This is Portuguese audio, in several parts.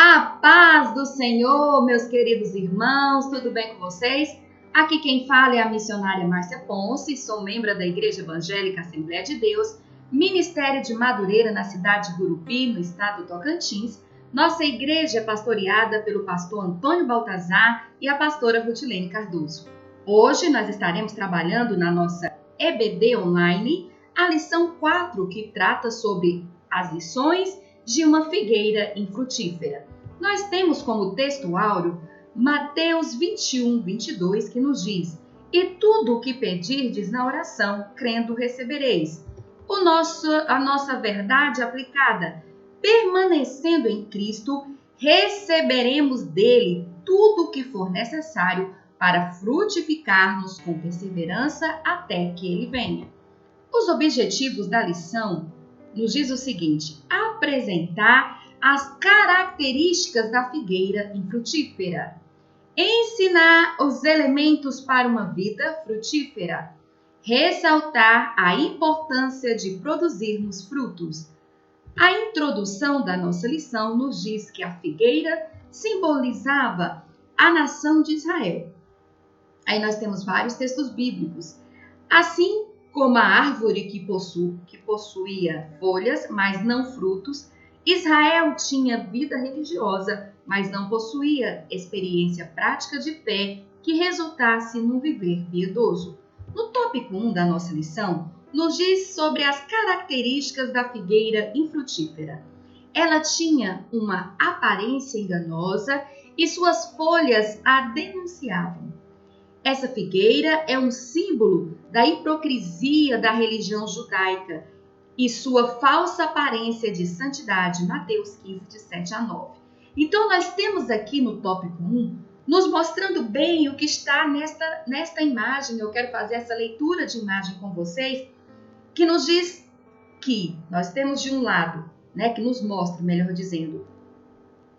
A paz do Senhor, meus queridos irmãos, tudo bem com vocês? Aqui quem fala é a missionária Márcia Ponce, sou membro da Igreja Evangélica Assembleia de Deus, Ministério de Madureira, na cidade de Gurupi, no estado do Tocantins. Nossa igreja é pastoreada pelo pastor Antônio Baltazar e a pastora Rutilene Cardoso. Hoje nós estaremos trabalhando na nossa EBD Online, a lição 4, que trata sobre as lições de uma figueira infrutífera. Nós temos como texto áureo Mateus 21:22, que nos diz: "E tudo o que pedirdes na oração, crendo recebereis." A nossa verdade aplicada: permanecendo em Cristo, receberemos dele tudo o que for necessário para frutificarmos com perseverança até que ele venha. Os objetivos da lição nos diz o seguinte: apresentar as características da figueira infrutífera, ensinar os elementos para uma vida frutífera, ressaltar a importância de produzirmos frutos. A introdução da nossa lição nos diz que a figueira simbolizava a nação de Israel. Aí nós temos vários textos bíblicos. Assim como a árvore que possuía folhas, mas não frutos, Israel tinha vida religiosa, mas não possuía experiência prática de fé que resultasse num viver piedoso. No tópico 1 da nossa lição, nos diz sobre as características da figueira infrutífera. Ela tinha uma aparência enganosa e suas folhas a denunciavam. Essa figueira é um símbolo da hipocrisia da religião judaica e sua falsa aparência de santidade, Mateus 15, de 7 a 9. Então, nós temos aqui no tópico 1, nos mostrando bem o que está nesta imagem. Eu quero fazer essa leitura de imagem com vocês, que nos diz que nós temos de um lado, que nos mostra, melhor dizendo,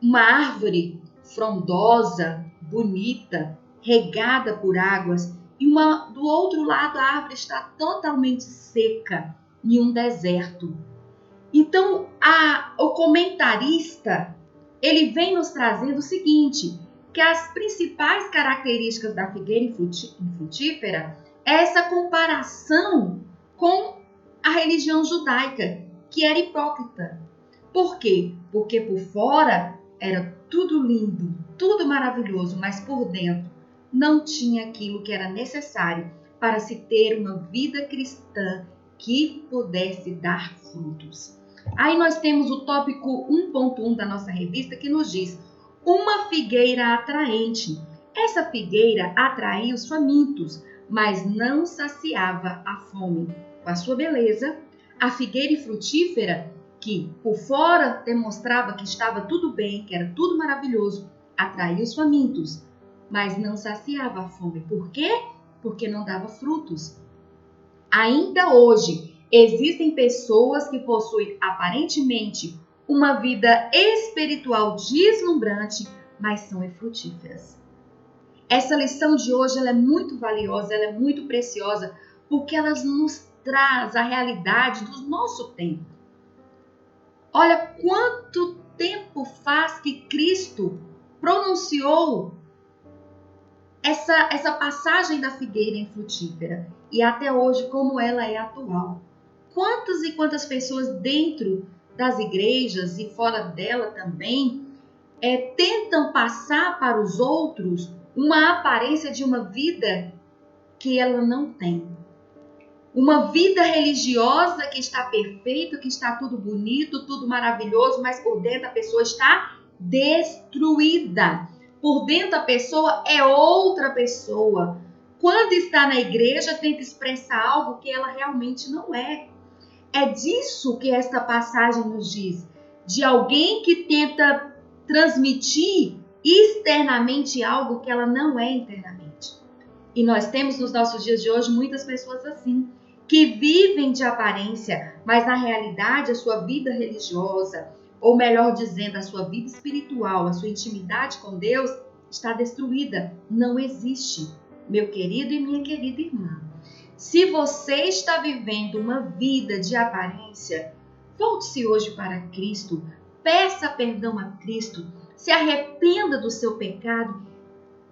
uma árvore frondosa, bonita, regada por águas, e do outro lado a árvore está totalmente seca, em um deserto. Então, o comentarista, ele vem nos trazendo o seguinte, que as principais características da figueira infrutífera é essa comparação com a religião judaica, que era hipócrita. Por quê? Porque por fora era tudo lindo, tudo maravilhoso, mas por dentro não tinha aquilo que era necessário para se ter uma vida cristã que pudesse dar frutos. Aí nós temos o tópico 1.1 da nossa revista, que nos diz: uma figueira atraente. Essa figueira atraía os famintos, mas não saciava a fome. Com a sua beleza, a figueira infrutífera, que por fora demonstrava que estava tudo bem, que era tudo maravilhoso, atraía os famintos, mas não saciava a fome. Por quê? Porque não dava frutos. Ainda hoje, existem pessoas que possuem aparentemente uma vida espiritual deslumbrante, mas são infrutíferas. Essa lição de hoje ela é muito valiosa, ela é muito preciosa, porque ela nos traz a realidade do nosso tempo. Olha quanto tempo faz que Cristo pronunciou essa passagem da figueira infrutífera, e até hoje como ela é atual. Quantas e quantas pessoas dentro das igrejas e fora dela também tentam passar para os outros uma aparência de uma vida que ela não tem. Uma vida religiosa que está perfeita, que está tudo bonito, tudo maravilhoso, mas por dentro a pessoa está destruída. Por dentro a pessoa é outra pessoa. Quando está na igreja, tenta expressar algo que ela realmente não é. É disso que esta passagem nos diz. De alguém que tenta transmitir externamente algo que ela não é internamente. E nós temos nos nossos dias de hoje muitas pessoas assim, que vivem de aparência, mas na realidade a sua vida religiosa, ou melhor dizendo, a sua vida espiritual, a sua intimidade com Deus está destruída, não existe. Meu querido e minha querida irmã, se você está vivendo uma vida de aparência, volte-se hoje para Cristo, peça perdão a Cristo, se arrependa do seu pecado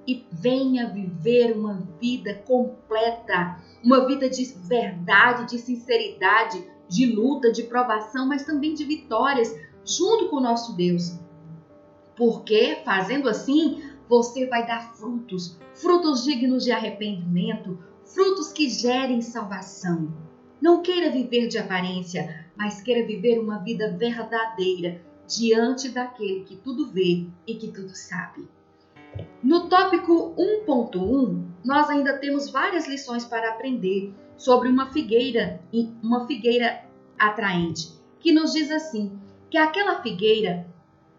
e venha viver uma vida completa, uma vida de verdade, de sinceridade, de luta, de provação, mas também de vitórias junto com o nosso Deus. Porque fazendo assim, você vai dar frutos, frutos dignos de arrependimento, frutos que gerem salvação. Não queira viver de aparência, mas queira viver uma vida verdadeira diante daquele que tudo vê e que tudo sabe. No tópico 1.1, nós ainda temos várias lições para aprender sobre uma figueira atraente, que nos diz assim, que aquela figueira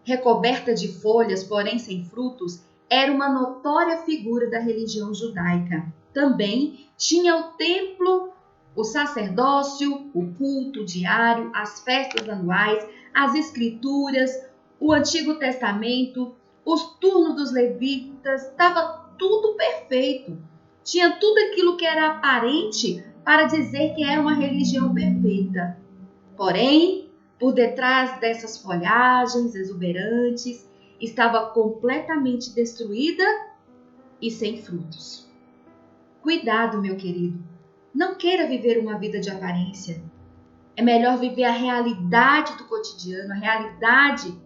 recoberta de folhas, porém sem frutos, era uma notória figura da religião judaica. Também tinha o templo, o sacerdócio, o culto diário, as festas anuais, as escrituras, o Antigo Testamento, os turnos dos levitas, estava tudo perfeito. Tinha tudo aquilo que era aparente para dizer que era uma religião perfeita. Porém, por detrás dessas folhagens exuberantes, estava completamente destruída e sem frutos. Cuidado, meu querido. Não queira viver uma vida de aparência. É melhor viver a realidade do cotidiano, a realidade,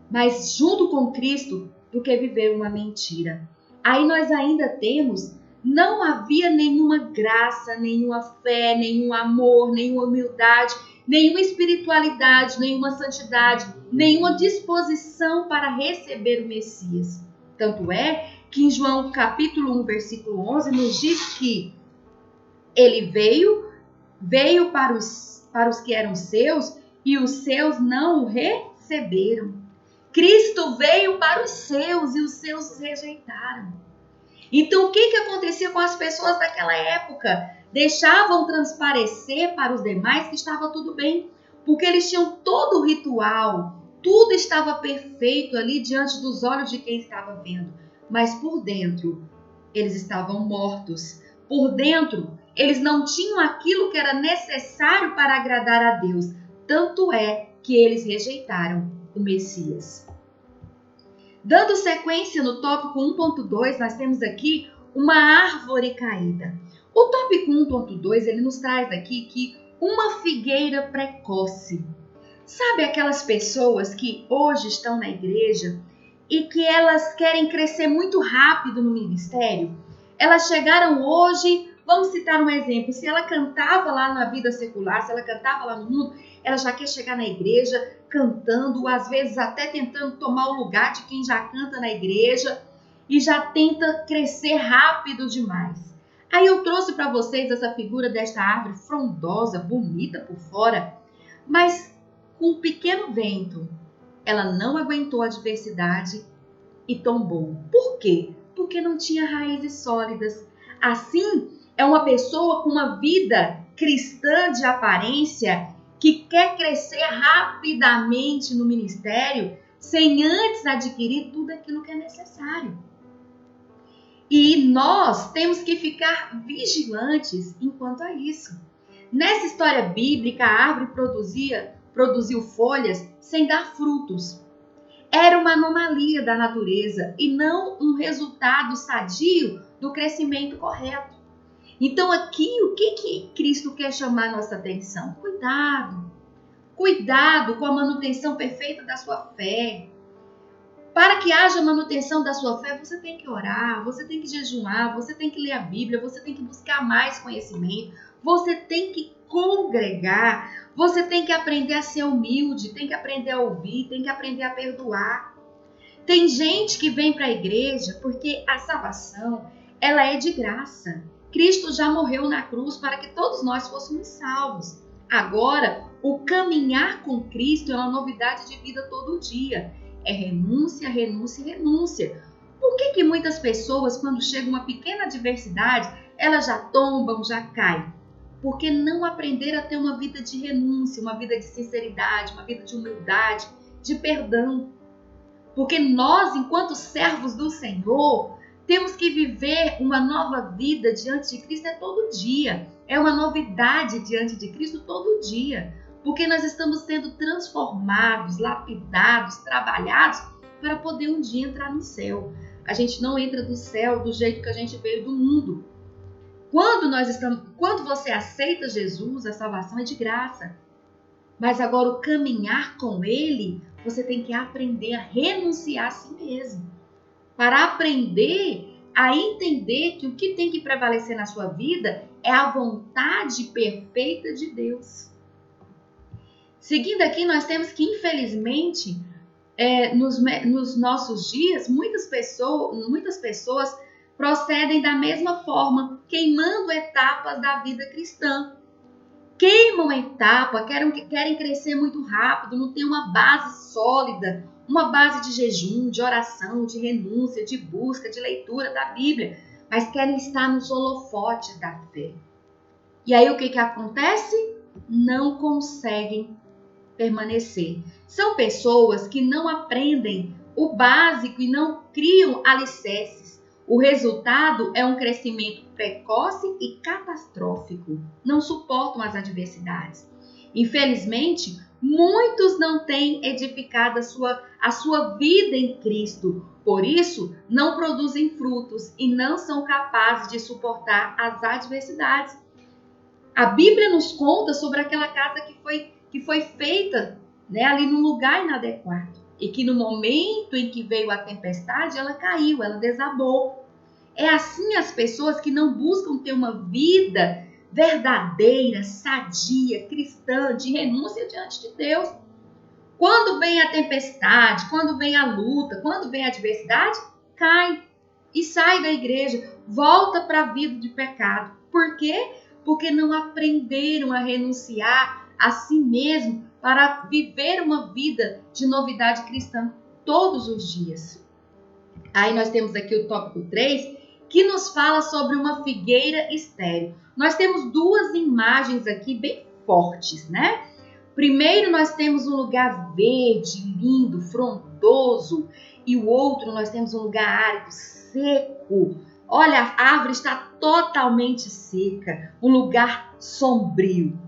mas junto com Cristo, do que viver uma mentira. Aí nós ainda temos, não havia nenhuma graça, nenhuma fé, nenhum amor, nenhuma humildade, nenhuma espiritualidade, nenhuma santidade, nenhuma disposição para receber o Messias. Tanto é que em João capítulo 1, versículo 11, nos diz que ele veio para os que eram seus e os seus não o receberam. Cristo veio para os seus e os seus os rejeitaram. Então, o que acontecia com as pessoas daquela época? Deixavam transparecer para os demais que estava tudo bem, porque eles tinham todo o ritual, tudo estava perfeito ali diante dos olhos de quem estava vendo. Mas por dentro, eles estavam mortos. Por dentro, eles não tinham aquilo que era necessário para agradar a Deus. Tanto é que eles rejeitaram o Messias. Dando sequência no tópico 1.2, nós temos aqui uma árvore caída. O tópico 1.2, ele nos traz aqui que uma figueira precoce. Sabe aquelas pessoas que hoje estão na igreja e que elas querem crescer muito rápido no ministério? Elas chegaram hoje, vamos citar um exemplo, se ela cantava lá na vida secular, se ela cantava lá no mundo, ela já quer chegar na igreja cantando, às vezes até tentando tomar o lugar de quem já canta na igreja e já tenta crescer rápido demais. Aí eu trouxe para vocês essa figura desta árvore frondosa, bonita por fora, mas com um pequeno vento. Ela não aguentou a adversidade e tombou. Por quê? Porque não tinha raízes sólidas. Assim, é uma pessoa com uma vida cristã de aparência que quer crescer rapidamente no ministério sem antes adquirir tudo aquilo que é necessário. E nós temos que ficar vigilantes enquanto a isso. Nessa história bíblica, a árvore produziu folhas sem dar frutos. Era uma anomalia da natureza e não um resultado sadio do crescimento correto. Então aqui, o que Cristo quer chamar a nossa atenção? Cuidado com a manutenção perfeita da sua fé. Para que haja manutenção da sua fé, você tem que orar, você tem que jejuar, você tem que ler a Bíblia, você tem que buscar mais conhecimento, você tem que congregar, você tem que aprender a ser humilde, tem que aprender a ouvir, tem que aprender a perdoar. Tem gente que vem para a igreja porque a salvação, ela é de graça. Cristo já morreu na cruz para que todos nós fôssemos salvos. Agora, o caminhar com Cristo é uma novidade de vida todo dia. É renúncia, renúncia e renúncia. Por que muitas pessoas, quando chega uma pequena adversidade, elas já tombam, já caem? Porque não aprenderam a ter uma vida de renúncia, uma vida de sinceridade, uma vida de humildade, de perdão. Porque nós, enquanto servos do Senhor, temos que viver uma nova vida diante de Cristo todo dia. É uma novidade diante de Cristo todo dia. Porque nós estamos sendo transformados, lapidados, trabalhados para poder um dia entrar no céu. A gente não entra do céu do jeito que a gente veio do mundo. Quando você aceita Jesus, a salvação é de graça. Mas agora o caminhar com Ele, você tem que aprender a renunciar a si mesmo. Para aprender a entender que o que tem que prevalecer na sua vida é a vontade perfeita de Deus. Seguindo aqui, nós temos que, infelizmente, nos nossos dias, muitas pessoas procedem da mesma forma, queimando etapas da vida cristã. Queimam etapa, querem crescer muito rápido, não tem uma base sólida, uma base de jejum, de oração, de renúncia, de busca, de leitura da Bíblia, mas querem estar nos holofotes da fé. E aí o que acontece? Não conseguem permanecer. São pessoas que não aprendem o básico e não criam alicerces. O resultado é um crescimento precoce e catastrófico. Não suportam as adversidades. Infelizmente, muitos não têm edificado a sua vida em Cristo. Por isso, não produzem frutos e não são capazes de suportar as adversidades. A Bíblia nos conta sobre aquela casa que foi feita, né, ali num lugar inadequado. E que no momento em que veio a tempestade, ela caiu, ela desabou. É assim as pessoas que não buscam ter uma vida verdadeira, sadia, cristã, de renúncia diante de Deus. Quando vem a tempestade, quando vem a luta, quando vem a adversidade, cai e sai da igreja, volta para a vida de pecado. Por quê? Porque não aprenderam a renunciar a si mesmo para viver uma vida de novidade cristã todos os dias. Aí nós temos aqui o tópico 3, que nos fala sobre uma figueira estéril. Nós temos duas imagens aqui bem fortes, né? Primeiro nós temos um lugar verde, lindo, frondoso, e o outro nós temos um lugar árido, seco. Olha, a árvore está totalmente seca, um lugar sombrio.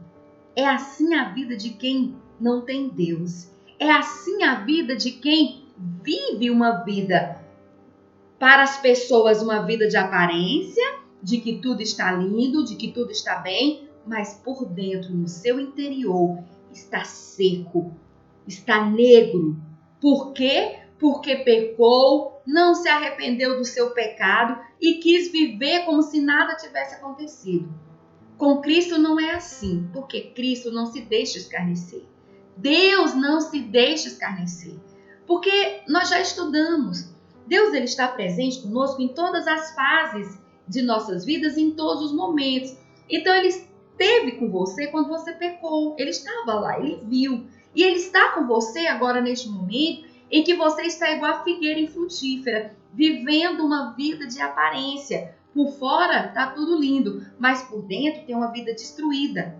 É assim a vida de quem não tem Deus. É assim a vida de quem vive uma vida, para as pessoas, uma vida de aparência, de que tudo está lindo, de que tudo está bem, mas por dentro, no seu interior, está seco, está negro. Por quê? Porque pecou, não se arrependeu do seu pecado e quis viver como se nada tivesse acontecido. Com Cristo não é assim, porque Cristo não se deixa escarnecer. Deus não se deixa escarnecer, porque nós já estudamos. Deus ele está presente conosco em todas as fases de nossas vidas, em todos os momentos. Então ele esteve com você quando você pecou, ele estava lá, ele viu. E ele está com você agora neste momento em que você está igual a figueira infrutífera, vivendo uma vida de aparência. Por fora está tudo lindo, mas por dentro tem uma vida destruída.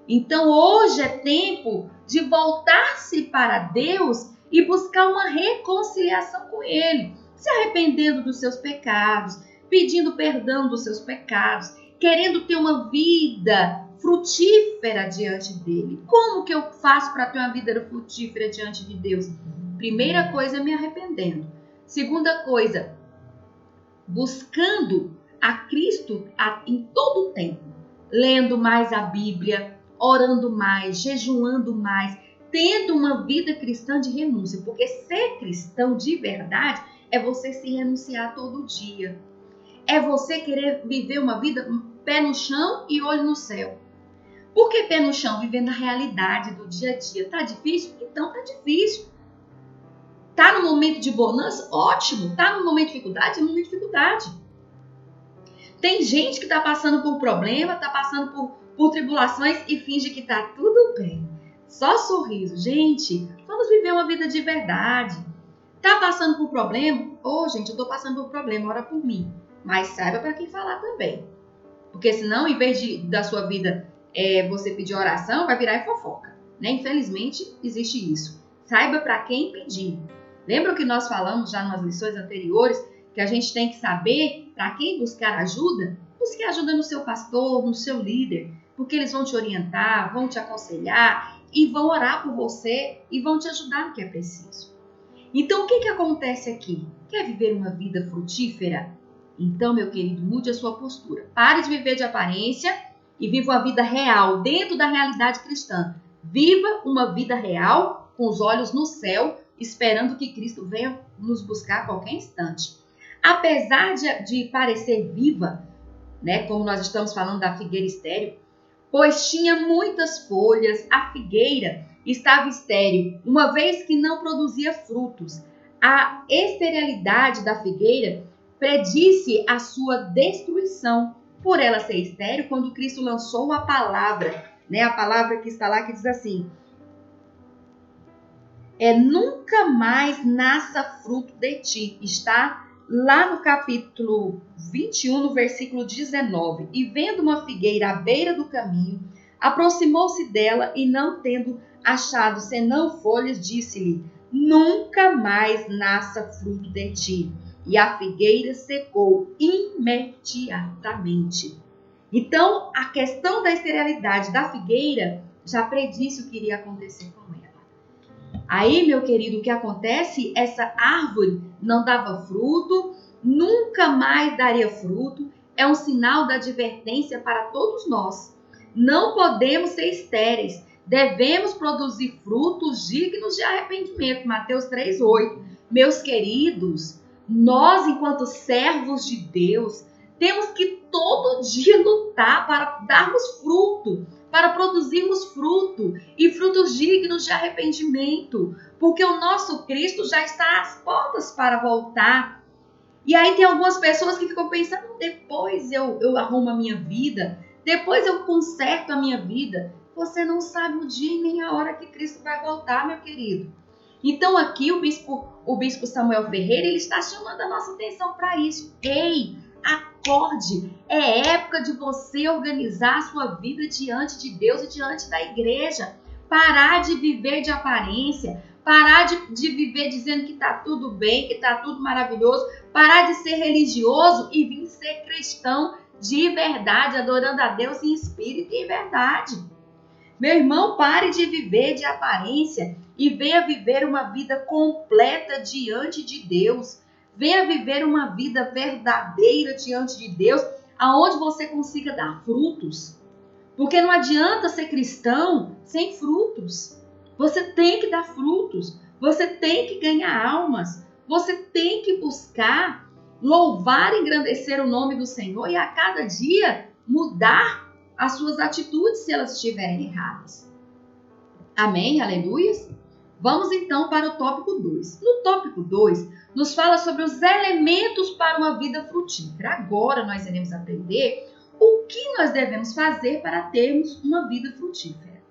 Então hoje é tempo de voltar-se para Deus e buscar uma reconciliação com Ele, se arrependendo dos seus pecados, pedindo perdão dos seus pecados, querendo ter uma vida frutífera diante dele. Como que eu faço para ter uma vida frutífera diante de Deus? Primeira coisa, me arrependendo. Segunda coisa, buscando a Cristo em todo o tempo, lendo mais a Bíblia, orando mais, jejuando mais, tendo uma vida cristã de renúncia, porque ser cristão de verdade é você se renunciar todo dia. É você querer viver uma vida pé no chão e olho no céu. Por que pé no chão? Vivendo a realidade do dia a dia. Tá difícil? Então tá difícil. Tá no momento de bonança? Ótimo. Tá no momento de dificuldade? No momento de dificuldade. Tem gente que tá passando por problema, tá passando por tribulações e finge que tá tudo bem. Só sorriso. Gente, vamos viver uma vida de verdade. Tá passando por problema? Gente, eu tô passando por problema, ora por mim. Mas saiba para quem falar também. Porque senão, em vez da sua vida você pedir oração, vai virar fofoca. Né? Infelizmente, existe isso. Saiba para quem pedir. Lembra que nós falamos já nas lições anteriores que a gente tem que saber para quem buscar ajuda? Busque ajuda no seu pastor, no seu líder, porque eles vão te orientar, vão te aconselhar e vão orar por você e vão te ajudar no que é preciso. Então, o que acontece aqui? Quer viver uma vida frutífera? Então, meu querido, mude a sua postura. Pare de viver de aparência e viva uma vida real, dentro da realidade cristã. Viva uma vida real, com os olhos no céu, esperando que Cristo venha nos buscar a qualquer instante. Apesar de parecer viva, né, como nós estamos falando da figueira estéril, pois tinha muitas folhas, a figueira estava estéril, uma vez que não produzia frutos. A esterilidade da figueira predisse a sua destruição por ela ser estéril, quando Cristo lançou a palavra, né? A palavra que está lá que diz assim: nunca mais nasça fruto de ti. Está lá no capítulo 21, no versículo 19. E vendo uma figueira à beira do caminho, aproximou-se dela e, não tendo achado senão folhas, disse-lhe: nunca mais nasça fruto de ti. E a figueira secou imediatamente. Então, a questão da esterilidade da figueira já predisse o que iria acontecer com ela. Aí, meu querido, o que acontece? Essa árvore não dava fruto, nunca mais daria fruto. É um sinal da advertência para todos nós. Não podemos ser estéreis. Devemos produzir frutos dignos de arrependimento. Mateus 3:8. Meus queridos, nós, enquanto servos de Deus, temos que todo dia lutar para darmos fruto, para produzirmos fruto e frutos dignos de arrependimento, porque o nosso Cristo já está às portas para voltar. E aí tem algumas pessoas que ficam pensando: depois eu arrumo a minha vida, depois eu conserto a minha vida. Você não sabe o dia e nem a hora que Cristo vai voltar, meu querido. Então aqui o bispo Samuel Ferreira, ele está chamando a nossa atenção para isso. Ei, acorde, é época de você organizar a sua vida diante de Deus e diante da igreja. Parar de viver de aparência, parar de viver dizendo que está tudo bem, que está tudo maravilhoso, parar de ser religioso e vir ser cristão de verdade, adorando a Deus em espírito e em verdade. Meu irmão, pare de viver de aparência e venha viver uma vida completa diante de Deus. Venha viver uma vida verdadeira diante de Deus, aonde você consiga dar frutos. Porque não adianta ser cristão sem frutos. Você tem que dar frutos. Você tem que ganhar almas. Você tem que buscar louvar e engrandecer o nome do Senhor e a cada dia mudar as suas atitudes se elas estiverem erradas. Amém? Aleluias? Vamos então para o tópico 2. No tópico 2, nos fala sobre os elementos para uma vida frutífera. Agora nós iremos aprender o que nós devemos fazer para termos uma vida frutífera.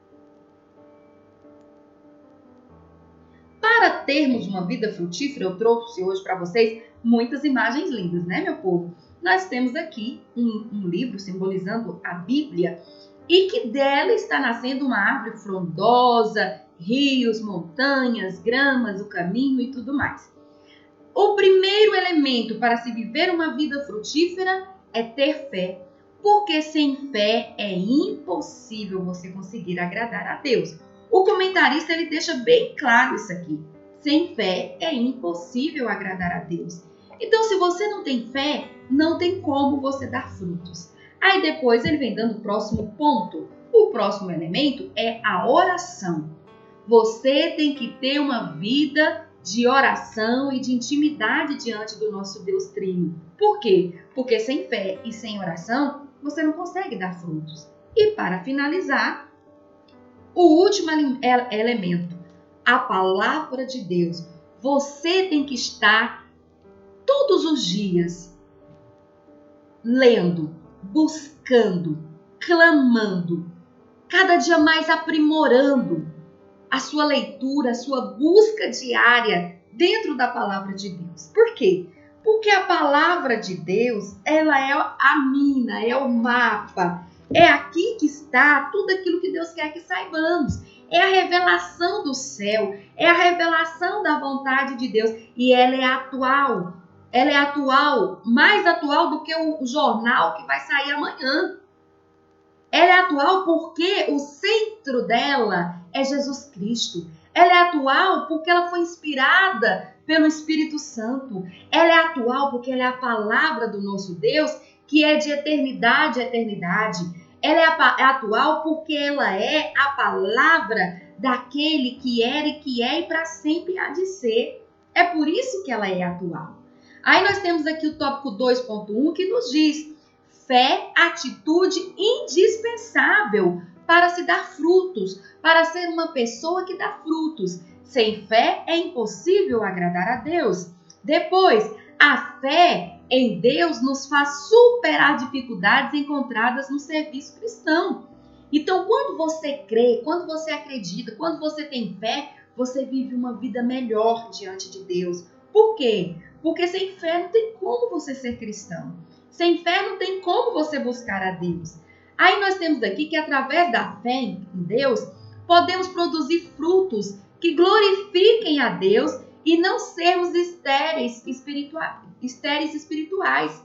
Para termos uma vida frutífera, eu trouxe hoje para vocês muitas imagens lindas, né, meu povo? Nós temos aqui um livro simbolizando a Bíblia e que dela está nascendo uma árvore frondosa, rios, montanhas, gramas, o caminho e tudo mais. O primeiro elemento para se viver uma vida frutífera é ter fé, porque sem fé é impossível você conseguir agradar a Deus. O comentarista ele deixa bem claro isso aqui. Sem fé é impossível agradar a Deus. Então, se você não tem fé, não tem como você dar frutos. Aí depois ele vem dando o próximo ponto. O próximo elemento é a oração. Você tem que ter uma vida de oração e de intimidade diante do nosso Deus Trino. Por quê? Porque sem fé e sem oração, você não consegue dar frutos. E para finalizar, o último elemento, a palavra de Deus. Você tem que estar todos os dias lendo, buscando, clamando, cada dia mais aprimorando a sua leitura, a sua busca diária dentro da palavra de Deus. Por quê? Porque a palavra de Deus, ela é a mina, é o mapa, é aqui que está tudo aquilo que Deus quer que saibamos. É a revelação do céu, é a revelação da vontade de Deus e ela é atual. Ela é atual, mais atual do que o jornal que vai sair amanhã. Ela é atual porque o centro dela é Jesus Cristo. Ela é atual porque ela foi inspirada pelo Espírito Santo. Ela é atual porque ela é a palavra do nosso Deus, que é de eternidade a eternidade. Ela é atual porque ela é a palavra daquele que era e que é e para sempre há de ser. É por isso que ela é atual. Aí nós temos aqui o tópico 2.1 que nos diz: fé, atitude indispensável para se dar frutos, para ser uma pessoa que dá frutos. Sem fé é impossível agradar a Deus. Depois, a fé em Deus nos faz superar dificuldades encontradas no serviço cristão. Então, quando você crê, quando você acredita, quando você tem fé, você vive uma vida melhor diante de Deus. Por quê? Porque sem fé não tem como você ser cristão. Sem fé não tem como você buscar a Deus. Aí nós temos aqui que através da fé em Deus, podemos produzir frutos que glorifiquem a Deus e não sermos estéreis espirituais.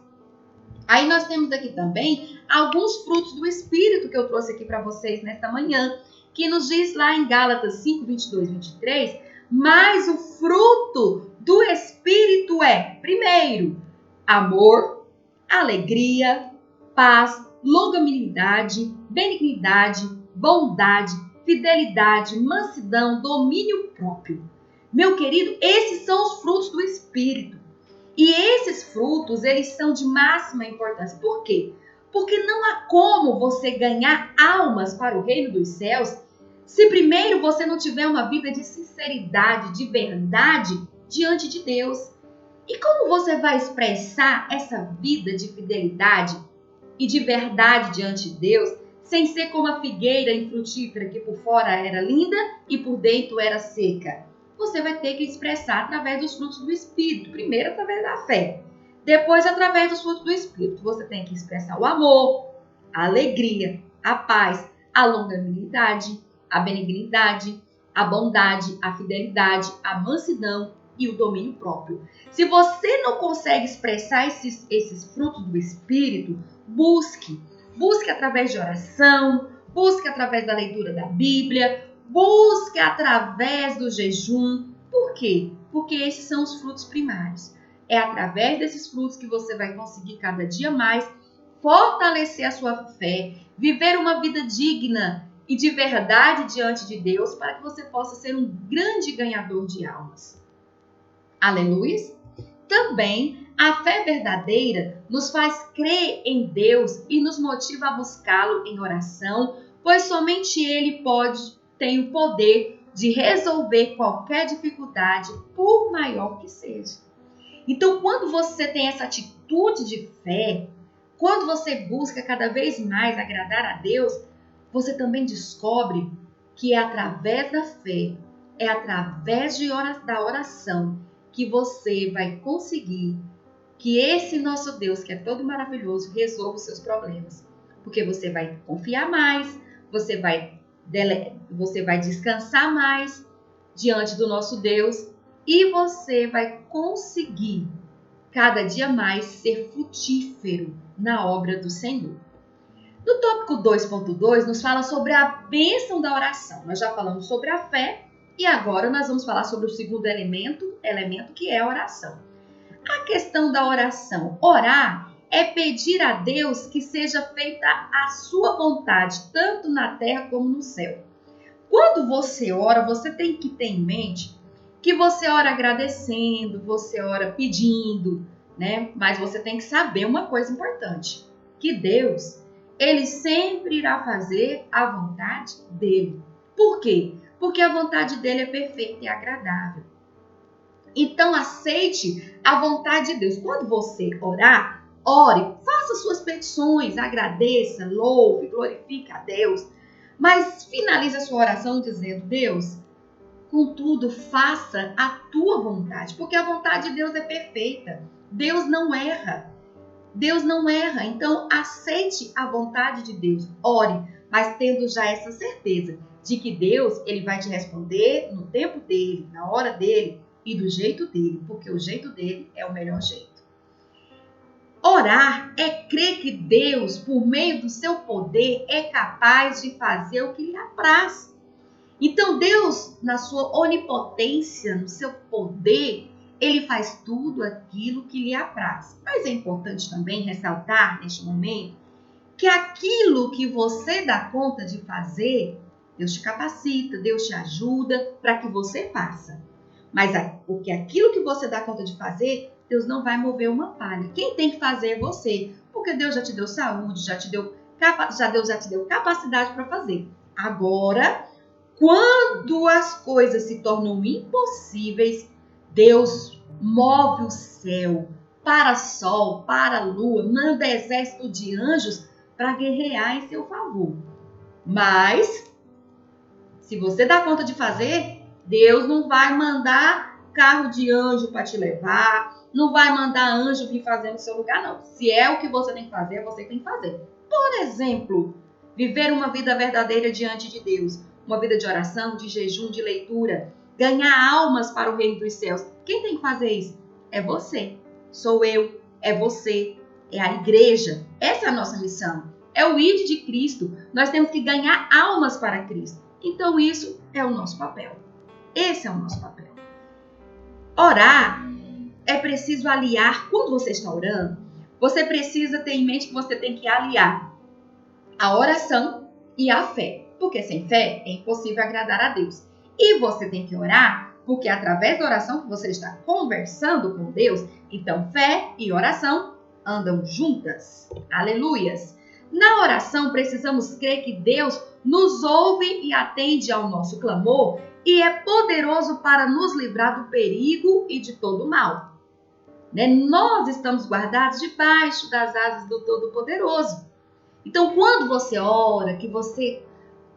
Aí nós temos aqui também alguns frutos do Espírito que eu trouxe aqui para vocês nesta manhã, que nos diz lá em Gálatas 5, 22, 23, mas o fruto do Espírito é, primeiro, amor, alegria, paz, longanimidade, benignidade, bondade, fidelidade, mansidão, domínio próprio. Meu querido, esses são os frutos do Espírito. E esses frutos, eles são de máxima importância. Por quê? Porque não há como você ganhar almas para o reino dos céus se primeiro você não tiver uma vida de sinceridade, de verdade diante de Deus. E como você vai expressar essa vida de fidelidade e de verdade diante de Deus sem ser como a figueira infrutífera que por fora era linda e por dentro era seca? Você vai ter que expressar através dos frutos do Espírito. Primeiro através da fé, depois através dos frutos do Espírito. Você tem que expressar o amor, a alegria, a paz, a longanimidade, a benignidade, a bondade, a fidelidade, a mansidão e o domínio próprio. Se você não consegue expressar esses frutos do Espírito, busque através de oração, busque através da leitura da Bíblia, busque através do jejum. Por quê? Porque esses são os frutos primários. É através desses frutos que você vai conseguir cada dia mais fortalecer a sua fé, viver uma vida digna e de verdade diante de Deus, para que você possa ser um grande ganhador de almas. Aleluia! Também a fé verdadeira nos faz crer em Deus e nos motiva a buscá-lo em oração, pois somente Ele tem o poder de resolver qualquer dificuldade, por maior que seja. Então, quando você tem essa atitude de fé, quando você busca cada vez mais agradar a Deus, você também descobre que é através da fé, é através da oração que você vai conseguir que esse nosso Deus, que é todo maravilhoso, resolva os seus problemas. Porque você vai confiar mais, você vai descansar mais diante do nosso Deus e você vai conseguir cada dia mais ser frutífero na obra do Senhor. No tópico 2.2 nos fala sobre a bênção da oração. Nós já falamos sobre a fé e agora nós vamos falar sobre o segundo elemento que é a oração. A questão da oração. Orar é pedir a Deus que seja feita a sua vontade, tanto na terra como no céu. Quando você ora, você tem que ter em mente que você ora agradecendo, você ora pedindo, né? Mas você tem que saber uma coisa importante, que Deus, Ele sempre irá fazer a vontade dEle. Por quê? Porque a vontade dEle é perfeita e agradável. Então, aceite a vontade de Deus. Quando você orar, ore, faça suas petições, agradeça, louve, glorifique a Deus. Mas finalize a sua oração dizendo: Deus, contudo, faça a tua vontade, porque a vontade de Deus é perfeita. Deus não erra. Deus não erra. Então, aceite a vontade de Deus. Ore, mas tendo já essa certeza de que Deus, Ele vai te responder no tempo dEle, na hora dEle e do jeito dEle, porque o jeito dEle é o melhor jeito. Orar é crer que Deus, por meio do seu poder, é capaz de fazer o que lhe apraz. Então Deus, na sua onipotência, no seu poder, Ele faz tudo aquilo que lhe apraz. Mas é importante também ressaltar neste momento que aquilo que você dá conta de fazer, Deus te capacita, Deus te ajuda para que você faça. Mas porque aquilo que você dá conta de fazer, Deus não vai mover uma palha. Quem tem que fazer é você, porque Deus já te deu saúde, Deus já te deu capacidade para fazer. Agora, quando as coisas se tornam impossíveis, Deus move o céu, para sol, para a lua, manda exército de anjos para guerrear em seu favor. Mas, se você dá conta de fazer, Deus não vai mandar carro de anjo para te levar, não vai mandar anjo vir fazer no seu lugar, não. Se é o que você tem que fazer, é você que tem que fazer. Por exemplo, viver uma vida verdadeira diante de Deus, uma vida de oração, de jejum, de leitura, ganhar almas para o reino dos céus. Quem tem que fazer isso? É você, sou eu, é você, é a igreja. Essa é a nossa missão. É o ID de Cristo. Nós temos que ganhar almas para Cristo. Então isso é o nosso papel. Esse é o nosso papel. Orar é preciso aliar. Quando você está orando, você precisa ter em mente que você tem que aliar a oração e a fé. Porque sem fé é impossível agradar a Deus. E você tem que orar, porque é através da oração que você está conversando com Deus. Então fé e oração andam juntas. Aleluias! Na oração precisamos crer que Deus nos ouve e atende ao nosso clamor e é poderoso para nos livrar do perigo e de todo mal. Nós estamos guardados debaixo das asas do Todo-Poderoso. Então, quando você ora, que você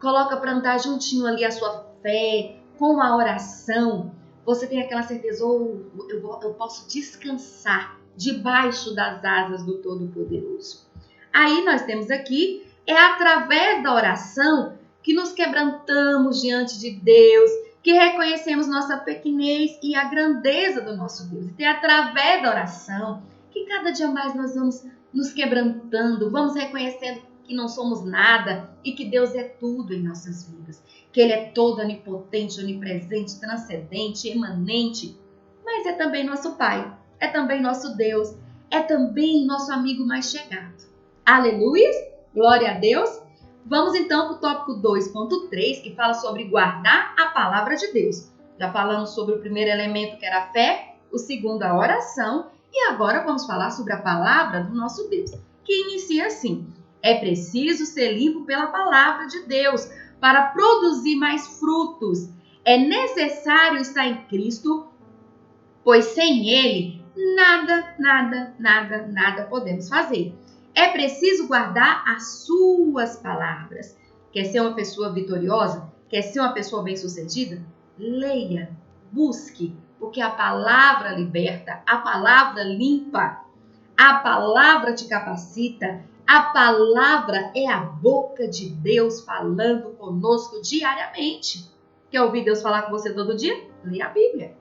coloca para andar juntinho ali a sua fé, com a oração, você tem aquela certeza, eu posso descansar debaixo das asas do Todo-Poderoso. Aí nós temos aqui, é através da oração que nos quebrantamos diante de Deus, que reconhecemos nossa pequenez e a grandeza do nosso Deus. E é através da oração que cada dia mais nós vamos nos quebrantando, vamos reconhecendo que não somos nada e que Deus é tudo em nossas vidas. Que Ele é todo onipotente, onipresente, transcendente, emanente, mas é também nosso Pai, é também nosso Deus, é também nosso amigo mais chegado. Aleluia! Glória a Deus! Vamos então para o tópico 2.3, que fala sobre guardar a palavra de Deus. Já falamos sobre o primeiro elemento, que era a fé, o segundo, a oração, e agora vamos falar sobre a palavra do nosso Deus, que inicia assim: é preciso ser limpo pela palavra de Deus para produzir mais frutos. É necessário estar em Cristo, pois sem Ele, nada podemos fazer. É preciso guardar as suas palavras. Quer ser uma pessoa vitoriosa? Quer ser uma pessoa bem-sucedida? Leia, busque, porque a palavra liberta, a palavra limpa, a palavra te capacita, a palavra é a boca de Deus falando conosco diariamente. Quer ouvir Deus falar com você todo dia? Leia a Bíblia.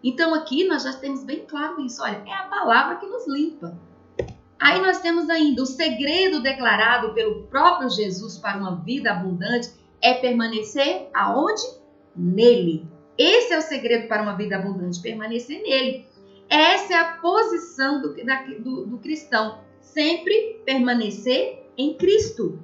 Então aqui nós já temos bem claro isso. Olha, é a palavra que nos limpa. Aí nós temos ainda o segredo declarado pelo próprio Jesus para uma vida abundante é permanecer aonde? Nele. Esse é o segredo para uma vida abundante, permanecer nele. Essa é a posição do cristão, sempre permanecer em Cristo.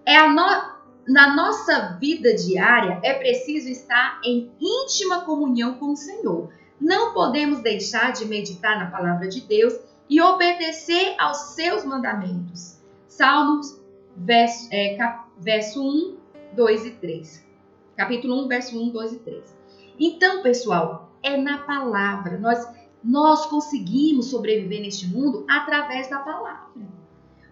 Na nossa vida diária é preciso estar em íntima comunhão com o Senhor. Não podemos deixar de meditar na palavra de Deus e obedecer aos seus mandamentos. Salmos, verso 1, 2 e 3. Capítulo 1, verso 1, 2 e 3. Então, pessoal, é na palavra. Nós conseguimos sobreviver neste mundo através da palavra.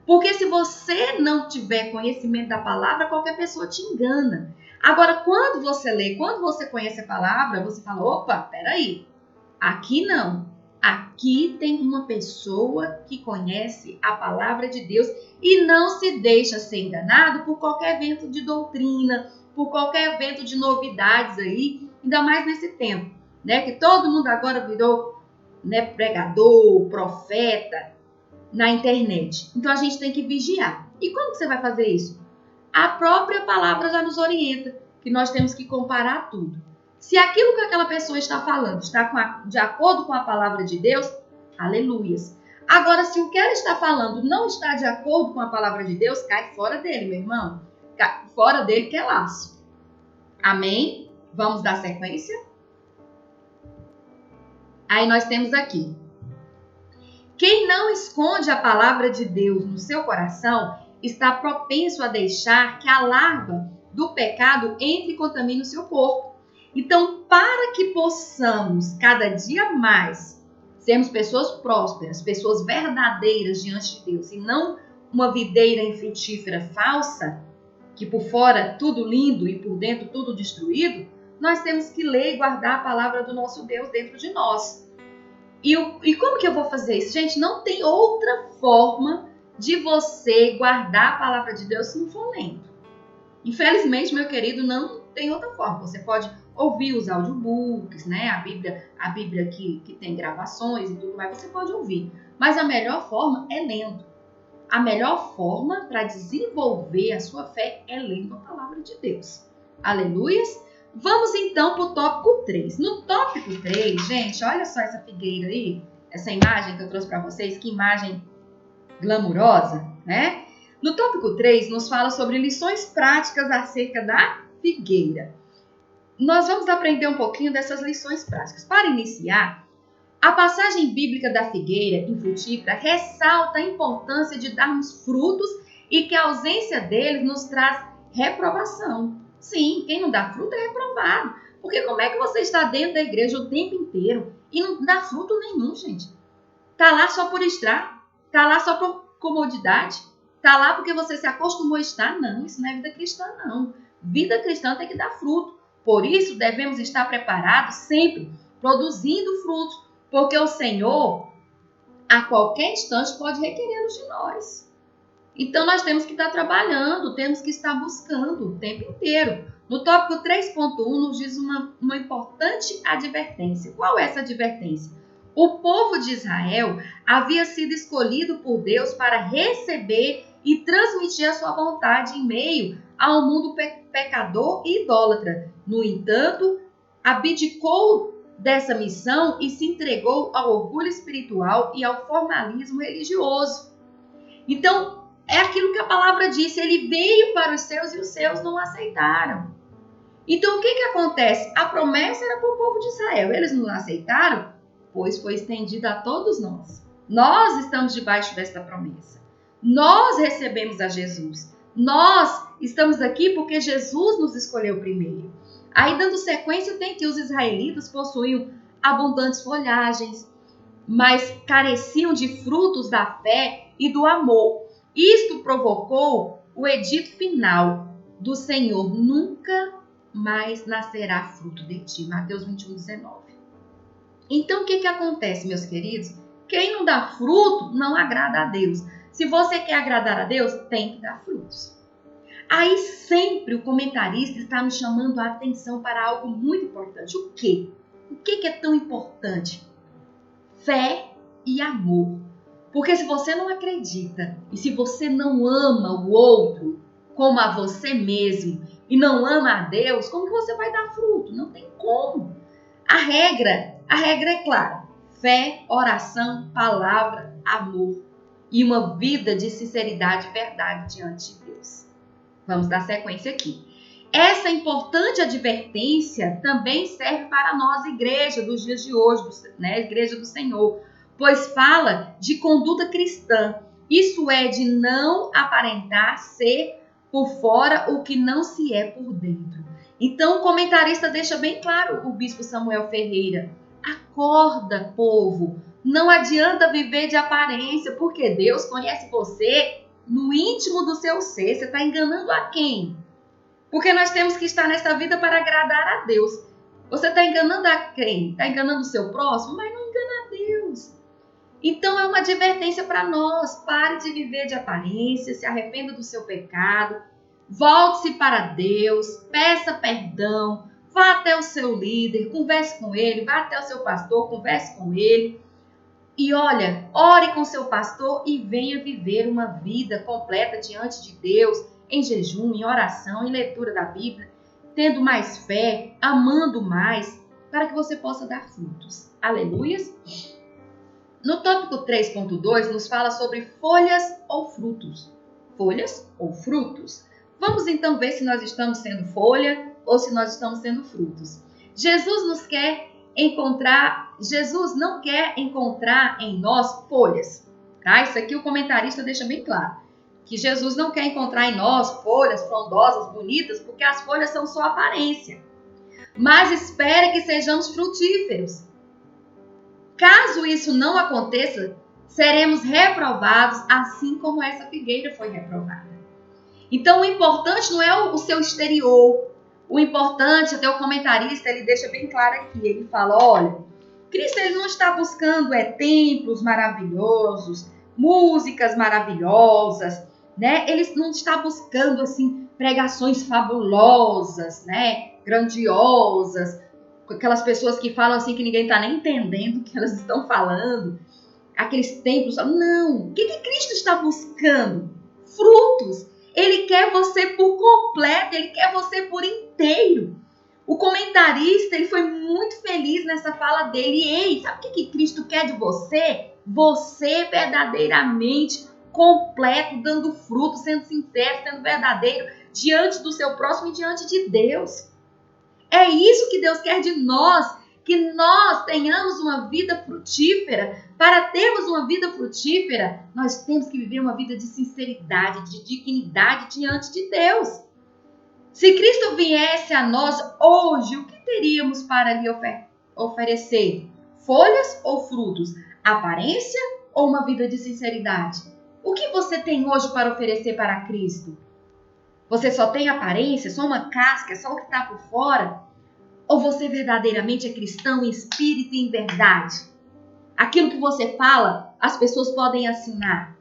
Porque se você não tiver conhecimento da palavra, qualquer pessoa te engana. Agora, quando você lê, quando você conhece a palavra, você fala, opa, peraí, aqui não. Aqui tem uma pessoa que conhece a palavra de Deus e não se deixa ser enganado por qualquer vento de doutrina, por qualquer vento de novidades aí, ainda mais nesse tempo, que todo mundo agora virou, pregador, profeta na internet. Então a gente tem que vigiar. E como que você vai fazer isso? A própria palavra já nos orienta que nós temos que comparar tudo. Se aquilo que aquela pessoa está falando está de acordo com a palavra de Deus, aleluias. Agora, se o que ela está falando não está de acordo com a palavra de Deus, cai fora dele, meu irmão. Cai fora dele que é laço. Amém? Vamos dar sequência? Aí nós temos aqui. Quem não esconde a palavra de Deus no seu coração está propenso a deixar que a larva do pecado entre e contamine o seu corpo. Então, para que possamos cada dia mais sermos pessoas prósperas, pessoas verdadeiras diante de Deus, e não uma videira infrutífera falsa, que por fora tudo lindo e por dentro tudo destruído, nós temos que ler e guardar a palavra do nosso Deus dentro de nós. E como que eu vou fazer isso? Gente, não tem outra forma de você guardar a palavra de Deus se não for lendo. Infelizmente, meu querido, não tem outra forma. Você pode ouvir os audiobooks, né? A Bíblia que tem gravações e tudo mais, você pode ouvir. Mas a melhor forma é lendo. A melhor forma para desenvolver a sua fé é lendo a palavra de Deus. Aleluias! Vamos então para o tópico 3. No tópico 3, gente, olha só essa figueira aí, essa imagem que eu trouxe para vocês, que imagem glamurosa, né? No tópico 3, nos fala sobre lições práticas acerca da figueira. Nós vamos aprender um pouquinho dessas lições práticas. Para iniciar, a passagem bíblica da figueira infrutífera ressalta a importância de darmos frutos e que a ausência deles nos traz reprovação. Sim, quem não dá fruto é reprovado. Porque como é que você está dentro da igreja o tempo inteiro e não dá fruto nenhum, gente? Está lá só por estar? Está lá só por comodidade? Está lá porque você se acostumou a estar? Não, isso não é vida cristã, não. Vida cristã tem que dar fruto. Por isso, devemos estar preparados sempre, produzindo frutos, porque o Senhor, a qualquer instante, pode requerê-los de nós. Então, nós temos que estar trabalhando, temos que estar buscando o tempo inteiro. No tópico 3.1, nos diz uma importante advertência. Qual é essa advertência? O povo de Israel havia sido escolhido por Deus para receber e transmitir a sua vontade em meio ao mundo pecador e idólatra. No entanto, abdicou dessa missão e se entregou ao orgulho espiritual e ao formalismo religioso. Então, é aquilo que a palavra disse, ele veio para os seus e os seus não aceitaram. Então, o que acontece? A promessa era para o povo de Israel, eles não aceitaram, pois foi estendida a todos nós. Nós estamos debaixo desta promessa. Nós recebemos a Jesus. Nós estamos aqui porque Jesus nos escolheu primeiro. Aí, dando sequência, tem que os israelitas possuíam abundantes folhagens, mas careciam de frutos da fé e do amor. Isto provocou o edito final do Senhor: nunca mais nascerá fruto de ti. Mateus 21:19. Então, o que acontece, meus queridos? Quem não dá fruto não agrada a Deus. Se você quer agradar a Deus, tem que dar frutos. Aí sempre o comentarista está nos chamando a atenção para algo muito importante. O quê? O que é tão importante? Fé e amor. Porque se você não acredita e se você não ama o outro como a você mesmo e não ama a Deus, como que você vai dar fruto? Não tem como. A regra é clara. Fé, oração, palavra, amor e uma vida de sinceridade e verdade diante de Deus. Vamos dar sequência aqui. Essa importante advertência também serve para nós, igreja dos dias de hoje, né? Igreja do Senhor, pois fala de conduta cristã. Isso é, de não aparentar ser por fora o que não se é por dentro. Então, o comentarista deixa bem claro, o bispo Samuel Ferreira: acorda, povo, não adianta viver de aparência, porque Deus conhece você no íntimo do seu ser. Você está enganando a quem? Porque nós temos que estar nessa vida para agradar a Deus. Você está enganando a quem? Está enganando o seu próximo? Mas não engana a Deus. Então é uma advertência para nós. Pare de viver de aparência, se arrependa do seu pecado, volte-se para Deus, peça perdão, vá até o seu líder, converse com ele, vá até o seu pastor, converse com ele. E olha, ore com seu pastor e venha viver uma vida completa diante de Deus, em jejum, em oração, em leitura da Bíblia. tendo mais fé, amando mais, para que você possa dar frutos. Aleluias! No tópico 3.2 nos fala sobre folhas ou frutos. Folhas ou frutos. Vamos então ver se nós estamos sendo folha ou se nós estamos sendo frutos. Jesus não quer encontrar em nós folhas. Tá? Isso aqui o comentarista deixa bem claro. Que Jesus não quer encontrar em nós folhas frondosas, bonitas, porque as folhas são só aparência. Mas espera que sejamos frutíferos. Caso isso não aconteça, seremos reprovados, assim como essa figueira foi reprovada. Então, o importante não é o seu exterior. O importante, até o comentarista, ele deixa bem claro aqui. Ele fala, olha, Cristo ele não está buscando templos maravilhosos, músicas maravilhosas, né? Ele não está buscando, assim, pregações fabulosas, né? Grandiosas, aquelas pessoas que falam assim que ninguém está nem entendendo o que elas estão falando, aqueles templos. Não, o que Cristo está buscando? Frutos. Ele quer você por completo, ele quer você por inteiro. O comentarista ele foi muito feliz nessa fala dele. Ei, sabe o que Cristo quer de você? Você verdadeiramente completo, dando fruto, sendo sincero, sendo verdadeiro diante do seu próximo e diante de Deus. É isso que Deus quer de nós, que nós tenhamos uma vida frutífera. Para termos uma vida frutífera, nós temos que viver uma vida de sinceridade, de dignidade diante de Deus. Se Cristo viesse a nós hoje, o que teríamos para lhe oferecer? Folhas ou frutos? Aparência ou uma vida de sinceridade? O que você tem hoje para oferecer para Cristo? Você só tem aparência, só uma casca, só o que está por fora? Ou você verdadeiramente é cristão em espírito e em verdade? Aquilo que você fala, as pessoas podem assinar.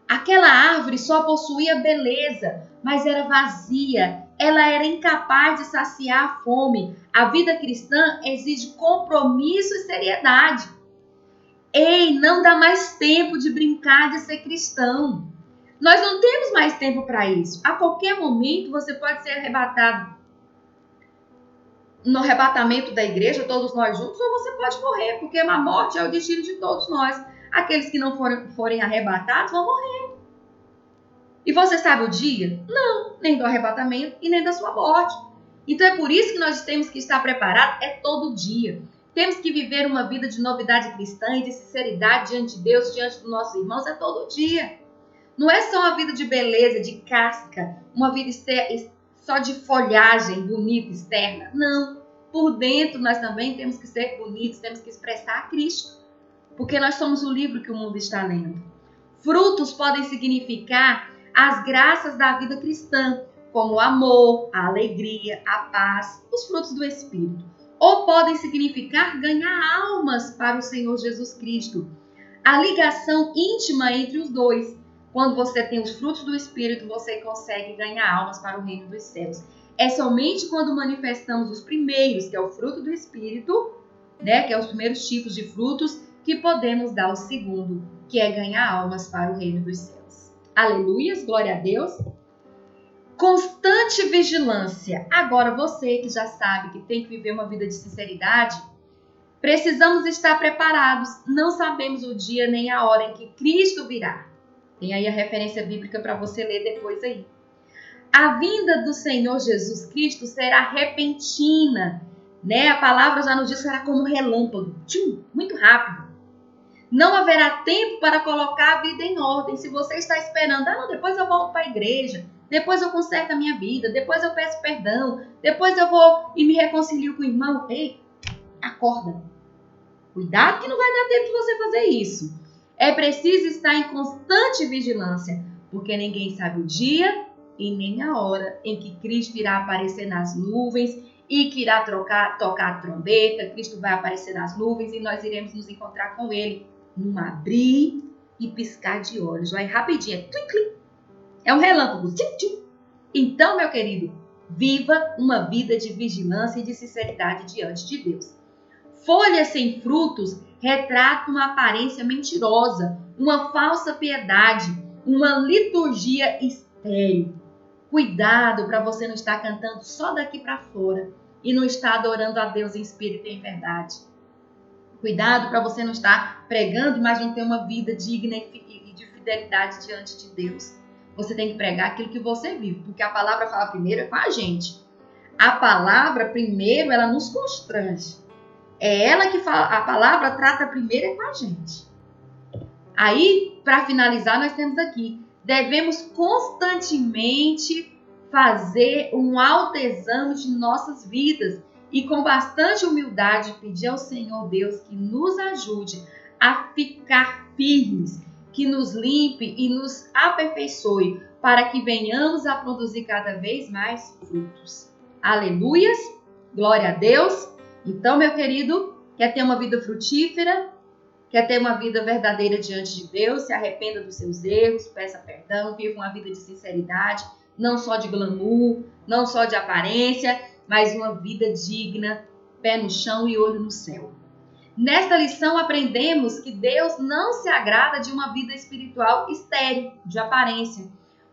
Aquela árvore só possuía beleza, mas era vazia. Ela era incapaz de saciar a fome. A vida cristã exige compromisso e seriedade. Ei, não dá mais tempo de brincar de ser cristão. Nós não temos mais tempo para isso. A qualquer momento você pode ser arrebatado no arrebatamento da igreja, todos nós juntos, ou você pode morrer, porque a morte é o destino de todos nós. Aqueles que não forem arrebatados vão morrer. E você sabe o dia? Não, nem do arrebatamento e nem da sua morte. Então é por isso que nós temos que estar preparados, é todo dia. Temos que viver uma vida de novidade cristã e de sinceridade diante de Deus, diante dos nossos irmãos, é todo dia. Não é só uma vida de beleza, de casca, uma vida só de folhagem bonita, externa. Não. Por dentro nós também temos que ser bonitos, temos que expressar a Cristo. Porque nós somos o livro que o mundo está lendo. Frutos podem significar as graças da vida cristã, como o amor, a alegria, a paz, os frutos do Espírito. Ou podem significar ganhar almas para o Senhor Jesus Cristo. A ligação íntima entre os dois. Quando você tem os frutos do Espírito, você consegue ganhar almas para o reino dos céus. É somente quando manifestamos os primeiros, que é o fruto do Espírito, né, que é os primeiros tipos de frutos, que podemos dar o segundo, que é ganhar almas para o reino dos céus. Aleluias, glória a Deus. Constante vigilância. Agora você que já sabe que tem que viver uma vida de sinceridade, precisamos estar preparados. Não sabemos o dia nem a hora em que Cristo virá. Tem aí a referência bíblica para você ler depois aí. A vinda do Senhor Jesus Cristo será repentina, né? A palavra já nos diz que será como um relâmpago, muito rápido. Não haverá tempo para colocar a vida em ordem. Se você está esperando, não, depois eu volto para a igreja, depois eu conserto a minha vida, depois eu peço perdão, depois eu vou e me reconcilio com o irmão. Ei, acorda. Cuidado que não vai dar tempo de você fazer isso. É preciso estar em constante vigilância, porque ninguém sabe o dia e nem a hora em que Cristo irá aparecer nas nuvens e que irá tocar a trombeta. Cristo vai aparecer nas nuvens e nós iremos nos encontrar com Ele num abrir e piscar de olhos. Vai rapidinho, é um relâmpago. Então, meu querido, viva uma vida de vigilância e de sinceridade diante de Deus. Folhas sem frutos retratam uma aparência mentirosa, uma falsa piedade, uma liturgia estéril. Cuidado para você não estar cantando só daqui para fora e não estar adorando a Deus em espírito e em verdade. Cuidado para você não estar pregando, mas não ter uma vida digna e de fidelidade diante de Deus. Você tem que pregar aquilo que você vive, porque a palavra fala primeiro é com a gente. A palavra primeiro, ela nos constrange. É ela que fala, a palavra trata primeiro é com a gente. Aí, para finalizar, nós temos aqui, devemos constantemente fazer um autoexame de nossas vidas e com bastante humildade pedir ao Senhor Deus que nos ajude a ficar firmes, que nos limpe e nos aperfeiçoe para que venhamos a produzir cada vez mais frutos. Aleluias! Glória a Deus! Então, meu querido, quer ter uma vida frutífera? Quer ter uma vida verdadeira diante de Deus? Se arrependa dos seus erros, peça perdão, viva uma vida de sinceridade, não só de glamour, não só de aparência, mas uma vida digna, pé no chão e olho no céu. Nesta lição aprendemos que Deus não se agrada de uma vida espiritual estéril, de aparência,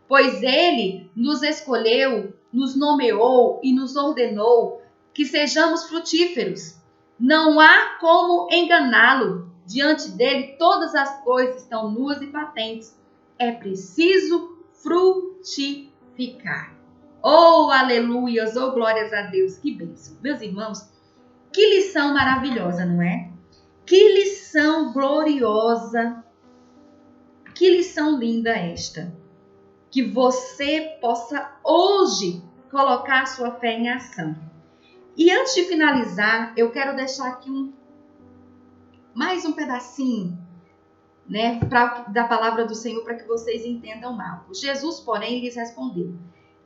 pois Ele nos escolheu, nos nomeou e nos ordenou que sejamos frutíferos. Não há como enganá-lo. Diante dele, todas as coisas estão nuas e patentes. É preciso frutificar. Oh, aleluias, oh, glórias a Deus, que bênção. Meus irmãos, que lição maravilhosa, não é? Que lição gloriosa, que lição linda esta. Que você possa hoje colocar a sua fé em ação. E antes de finalizar, eu quero deixar aqui mais um pedacinho, né, da palavra do Senhor para que vocês entendam algo. Jesus, porém, lhes respondeu: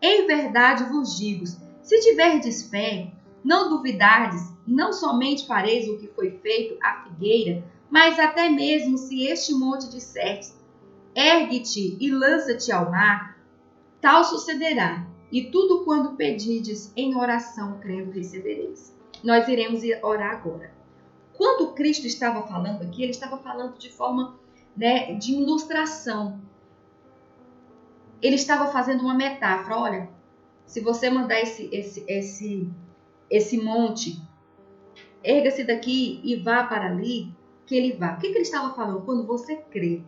em verdade vos digo, se tiverdes fé, não duvidardes, não somente fareis o que foi feito à figueira, mas até mesmo se este monte disserdes, ergue-te e lança-te ao mar, tal sucederá. E tudo quando pedirdes em oração, crendo, recebereis. Nós iremos orar agora. Quando Cristo estava falando aqui, ele estava falando de forma, né, de ilustração. Ele estava fazendo uma metáfora. Olha, se você mandar esse monte, erga-se daqui e vá para ali, que ele vá. O que ele estava falando? Quando você crê,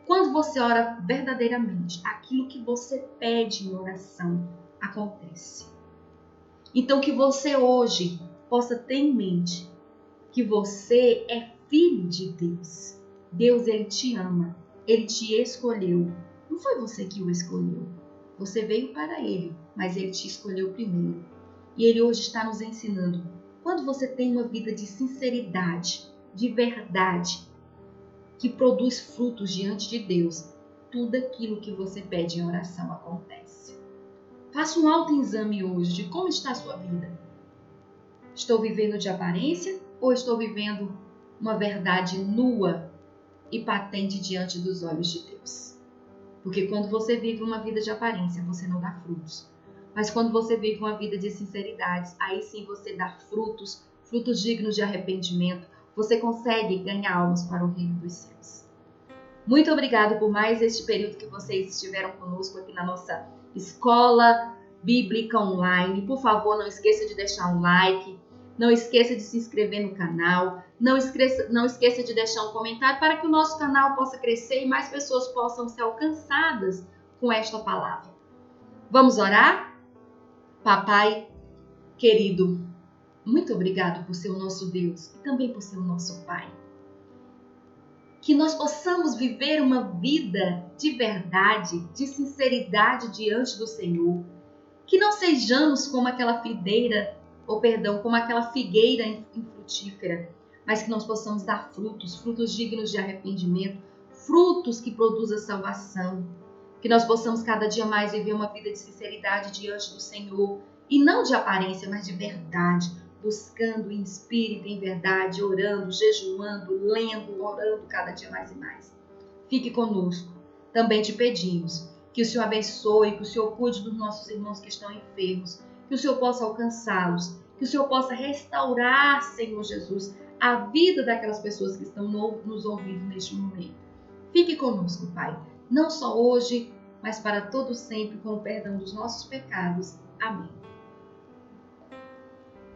quando você ora verdadeiramente, aquilo que você pede em oração acontece. Então, que você hoje possa ter em mente que você é filho de Deus. Deus, ele te ama, ele te escolheu. Não foi você que o escolheu. Você veio para ele, mas ele te escolheu primeiro. E ele hoje está nos ensinando. Quando você tem uma vida de sinceridade, de verdade, que produz frutos diante de Deus, tudo aquilo que você pede em oração acontece. Faça um autoexame hoje de como está a sua vida. Estou vivendo de aparência ou estou vivendo uma verdade nua e patente diante dos olhos de Deus? Porque quando você vive uma vida de aparência, você não dá frutos. Mas quando você vive uma vida de sinceridade, aí sim você dá frutos, frutos dignos de arrependimento. Você consegue ganhar almas para o reino dos céus. Muito obrigado por mais este período que vocês estiveram conosco aqui na nossa Escola Bíblica Online. Por favor, não esqueça de deixar um like, não esqueça de se inscrever no canal, não esqueça de deixar um comentário para que o nosso canal possa crescer e mais pessoas possam ser alcançadas com esta palavra. Vamos orar? Papai querido, muito obrigado por ser o nosso Deus e também por ser o nosso Pai. Que nós possamos viver uma vida de verdade, de sinceridade diante do Senhor. Que não sejamos como aquela como aquela figueira infrutífera, mas que nós possamos dar frutos, frutos dignos de arrependimento, frutos que produzam salvação. Que nós possamos cada dia mais viver uma vida de sinceridade diante do Senhor, e não de aparência, mas de verdade, buscando em espírito, em verdade, orando, jejuando, lendo, orando cada dia mais e mais. Fique conosco. Também te pedimos que o Senhor abençoe, que o Senhor cuide dos nossos irmãos que estão enfermos, que o Senhor possa alcançá-los, que o Senhor possa restaurar, Senhor Jesus, a vida daquelas pessoas que estão nos ouvindo neste momento. Fique conosco, Pai, não só hoje, mas para todo sempre com o perdão dos nossos pecados. Amém.